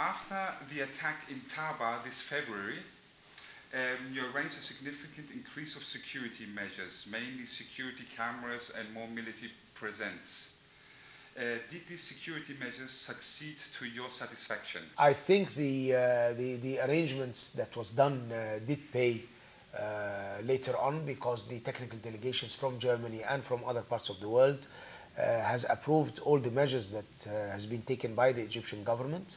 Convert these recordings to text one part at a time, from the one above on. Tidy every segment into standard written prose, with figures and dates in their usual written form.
after the attack in Taba this February, you arranged a significant increase of security measures, mainly security cameras and more military presence. Did these security measures succeed to your satisfaction? I think the arrangements that was done did pay later on, because the technical delegations from Germany and from other parts of the world has approved all the measures that has been taken by the Egyptian government.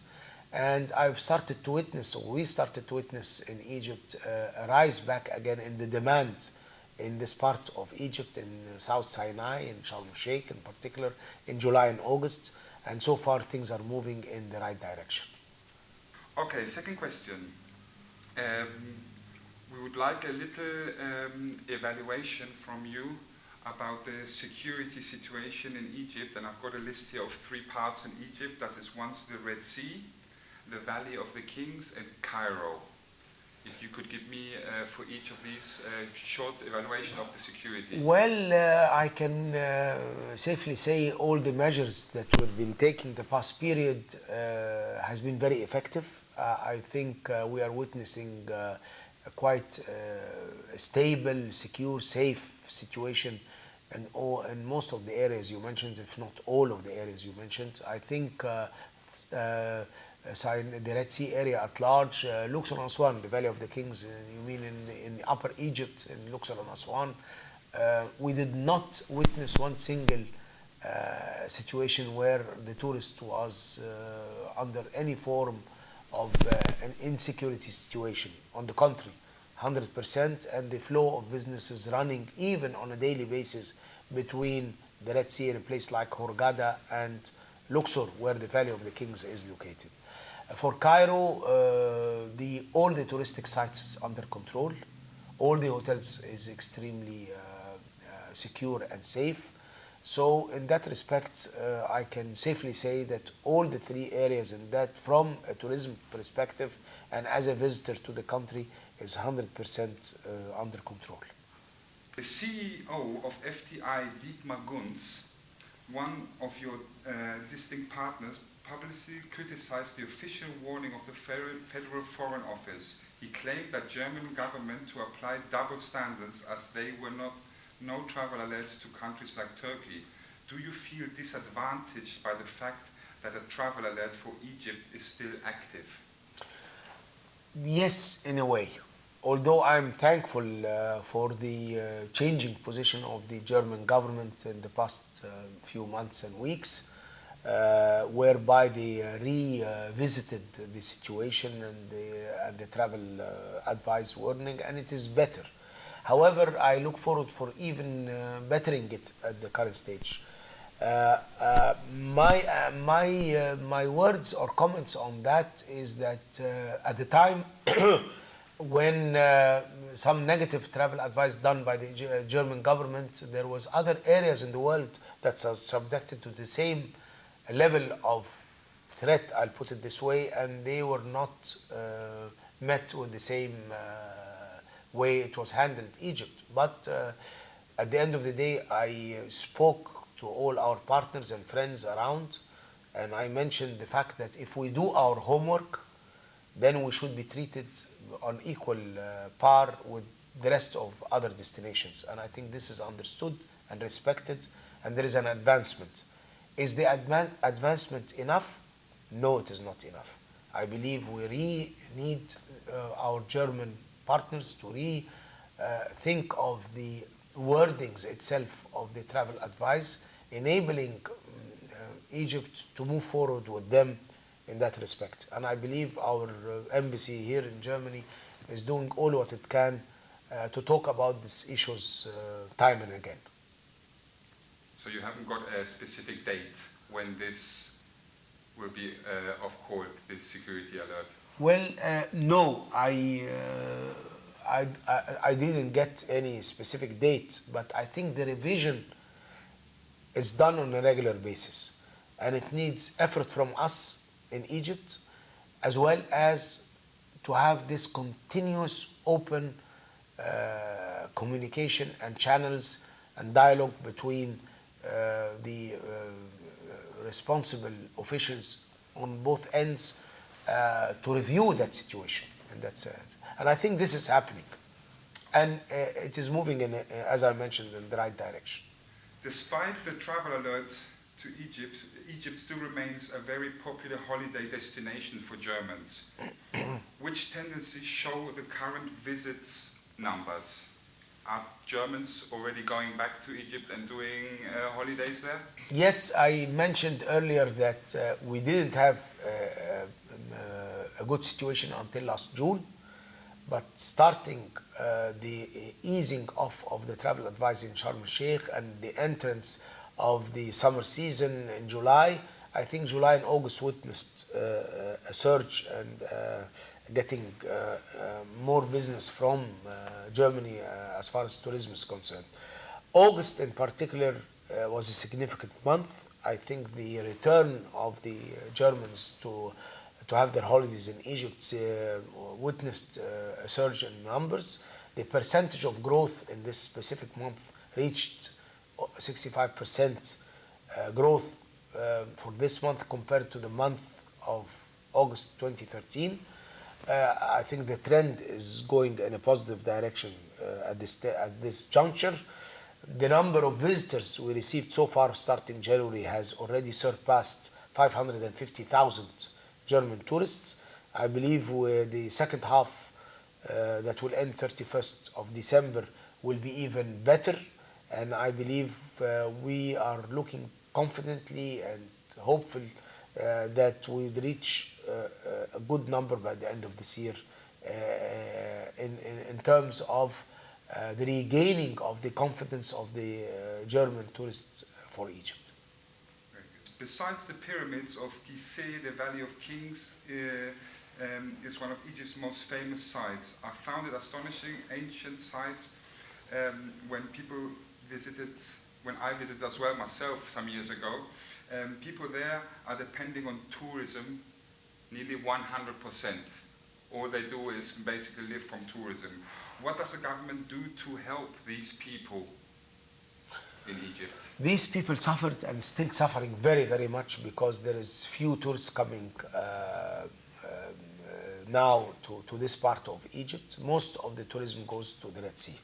And I've started to witness, or we started to witness in Egypt, a rise back again in the demand in this part of Egypt, in South Sinai, in Sharm el-Sheikh in particular, in July and August. And so far things are moving in the right direction. Okay, second question. We would like a little evaluation from you about the security situation in Egypt. And I've got a list here of 3 parts in Egypt. That is once the Red Sea, the Valley of the Kings, and Cairo. If you could give me, for each of these, a short evaluation of the security. Well, I can safely say all the measures that we've been taking the past period has been very effective. I think we are witnessing a quite stable, secure, safe situation in most of the areas you mentioned, if not all of the areas you mentioned. I think the Red Sea area at large, Luxor and Aswan, the Valley of the Kings, you mean in Upper Egypt, in Luxor and Aswan, we did not witness one single situation where the tourist was under any form of an insecurity situation. On the contrary, 100%, and the flow of businesses running even on a daily basis between the Red Sea and a place like Hurghada and Luxor, where the Valley of the Kings is located. For Cairo, all the touristic sites is under control. All the hotels is extremely secure and safe. So in that respect, I can safely say that all the 3 areas in that, from a tourism perspective and as a visitor to the country, is 100% under control. The CEO of FTI, Dietmar Gunz, one of your distinct partners, publicly criticized the official warning of the Federal Foreign Office. He claimed that German government to apply double standards, as they were no travel alert to countries like Turkey. Do you feel disadvantaged by the fact that a travel alert for Egypt is still active? Yes, in a way. Although I'm thankful for the changing position of the German government in the past few months and weeks, whereby they revisited the situation and the travel advice warning, and it is better. However, I look forward for even bettering it at the current stage. My words or comments on that is that at the time when some negative travel advice done by the German government, there was other areas in the world that are subjected to the same level of threat, I'll put it this way, and they were not met with the same way it was handled in Egypt. But at the end of the day, I spoke to all our partners and friends around, and I mentioned the fact that if we do our homework, then we should be treated on equal par with the rest of other destinations. And I think this is understood and respected, and there is an advancement. Is the advancement enough? No, it is not enough. I believe we need our German partners to think of the wordings itself of the travel advice, enabling Egypt to move forward with them in that respect. And I believe our embassy here in Germany is doing all what it can to talk about these issues time and again. So you haven't got a specific date when this will be of course, this security alert? Well, no, I didn't get any specific date, but I think the revision is done on a regular basis, and it needs effort from us in Egypt, as well as to have this continuous open communication and channels and dialogue between the responsible officials on both ends to review that situation, and I think this is happening, and it is moving in, as I mentioned, in the right direction. Despite the travel alert to Egypt, Egypt still remains a very popular holiday destination for Germans. Which tendencies show the current visits numbers? Are Germans already going back to Egypt and doing holidays there? Yes, I mentioned earlier that we didn't have a good situation until last June, but starting the easing off of the travel advice in Sharm el-Sheikh and the entrance of the summer season in July, I think July and August witnessed a surge and getting more business from Germany as far as tourism is concerned. August in particular was a significant month. I think the return of the Germans to have their holidays in Egypt witnessed a surge in numbers. The percentage of growth in this specific month reached 65% growth for this month compared to the month of August 2013. I think the trend is going in a positive direction at this juncture. The number of visitors we received so far starting January has already surpassed 550,000 German tourists. I believe the second half that will end 31st of December will be even better, and I believe we are looking confidently and hopeful that we'll reach a good number by the end of this year in terms of the regaining of the confidence of the German tourists for Egypt. Besides the pyramids of Gizeh, the Valley of Kings is one of Egypt's most famous sites. I found it astonishing, ancient sites when I visited as well myself some years ago. People there are depending on tourism nearly 100%. All they do is basically live from tourism. What does the government do to help these people in Egypt? These people suffered and still suffering very, very much because there is few tourists coming now to this part of Egypt. Most of the tourism goes to the Red Sea.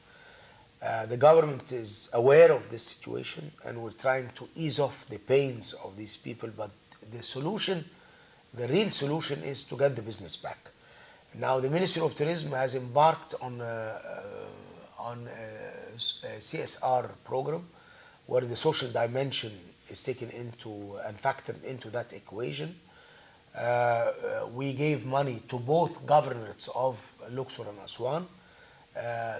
The government is aware of this situation and we're trying to ease off the pains of these people, but the solution, the real solution, is to get the business back. Now the Ministry of Tourism has embarked on a CSR program where the social dimension is taken into and factored into that equation. We gave money to both governorates of Luxor and Aswan,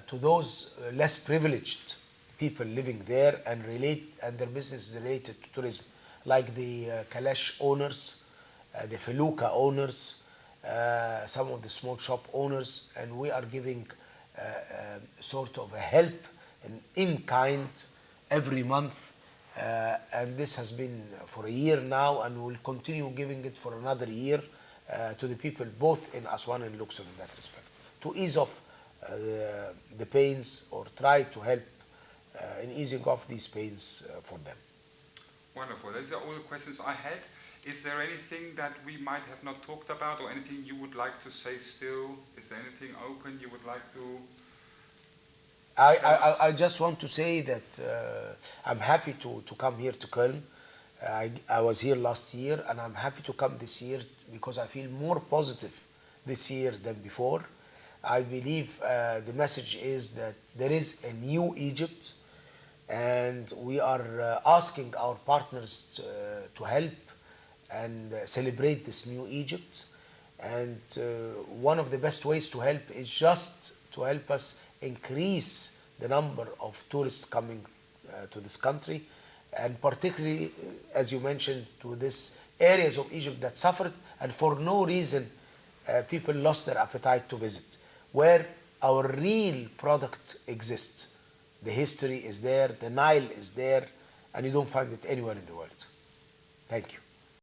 to those less privileged people living there and their business is related to tourism, like the Kalash owners, the Felucca owners, some of the small shop owners, and we are giving sort of a help in kind every month, and this has been for a year now, and we'll continue giving it for another year to the people both in Aswan and Luxor in that respect, to ease off the pains or try to help in easing off these pains for them. Wonderful. Those are all the questions I had. Is there anything that we might have not talked about or anything you would like to say still? Is there anything open you would like to... I just want to say that I'm happy to come here to Köln. I was here last year and I'm happy to come this year because I feel more positive this year than before. I believe the message is that there is a new Egypt and we are asking our partners to help and celebrate this new Egypt. And one of the best ways to help is just to help us increase the number of tourists coming to this country, and particularly, as you mentioned, to these areas of Egypt that suffered and for no reason people lost their appetite to visit, where our real product exists. The history is there, the Nile is there, and you don't find it anywhere in the world. Thank you.